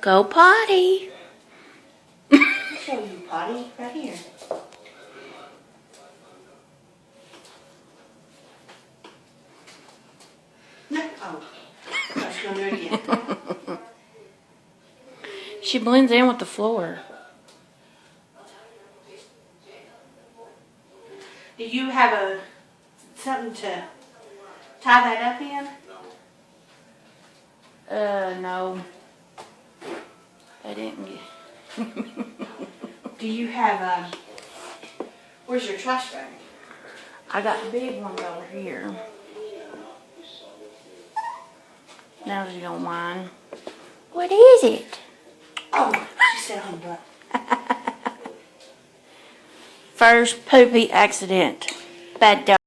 Go potty. I'll show you potty right here. No, oh, I was going to do it again. She blends in with the floor. Do you have something to tie that up in? No. I didn't get... Do you have where's your trash bag? I got the big ones over here. Now you don't mind. What is it? Oh, she said on butt. First poopy accident. Bad dog.